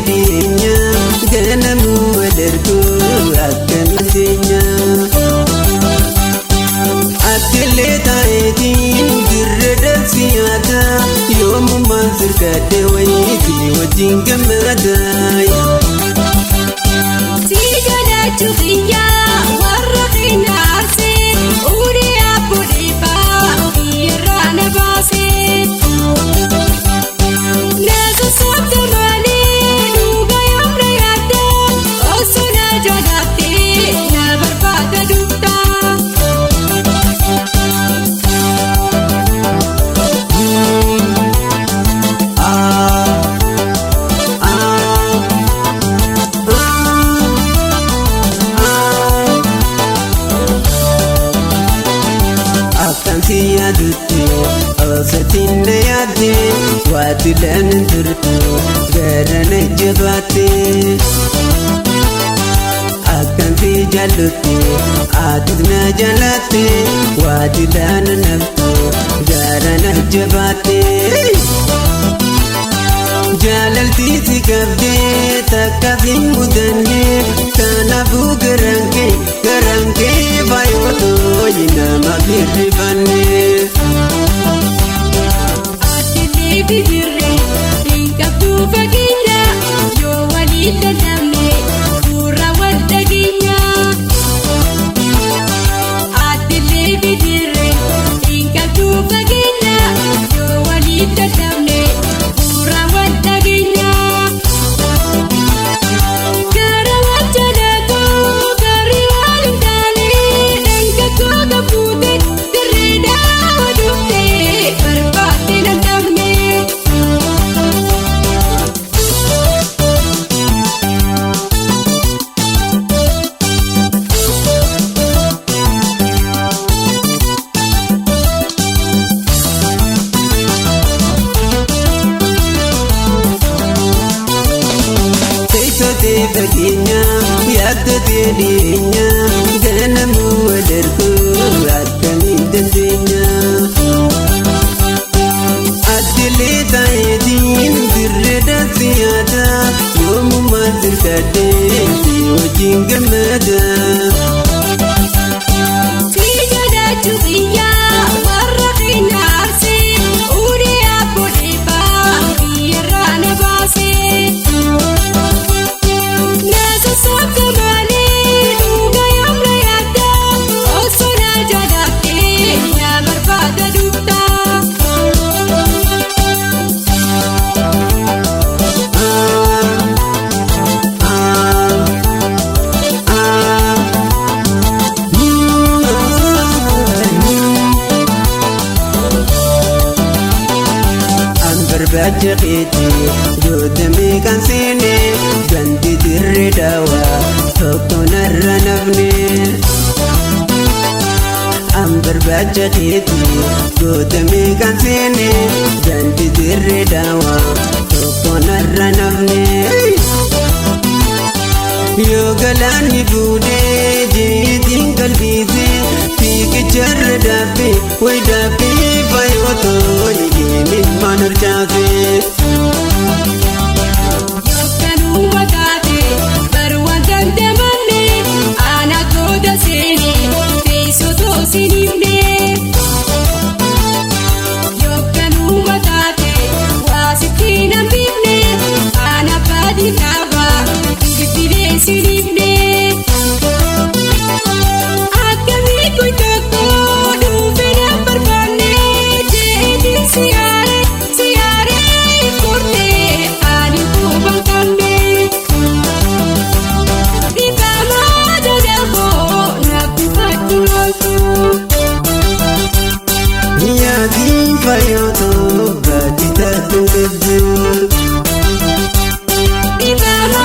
dinya ganamu wadarku akan dinya akile taetin dirda siyada yom mazir kade wayti wajin gamadai sijada chuqiya warqina arsi uri abudiba irana basi nasu sabdamani duga yamra yada osuna jagati na barbada dukta Siyadutti osatin yadde wadilan turtu garana jabate akan fi jalutti adna jalate wadilan naftu garana jabate jalalti sikabde takabin mudanne kanabu garange bayoto yina mabirifane atili bibirre inkabdu faginya yo walida namne pura wadaginya atili bibirre inkabdu faginya yo walida namne pura wadaginya Baginya yadda dinya ganamu wadarku akan dinya adile taetin dirda siyada yom mazir kade wajin gamada sijada chuqiya warqina arsi uri abudiba irana basi sabdamani duga yamra yada osuna jagati na barbada dukta baca kiti jodami kan sini ganti dirre dawa toko narra nafne ambar baca kiti jodami kan sini ganti dirre dawa toko narra nafne yo galani bude jitin kalbize fiki jarra dabi way dabi bayoto yimi manur jaze yokkanu wakate barwantan demanne ana goda seni teisoto sinimne yokkanu wakate wasitina bimne ana badinaba gidire sinimne akami kuitako duvena barbane jedi siare kurte ani kubang kamne dibama jadabo nakupatuloku yadi bayoto batita tunggu dibama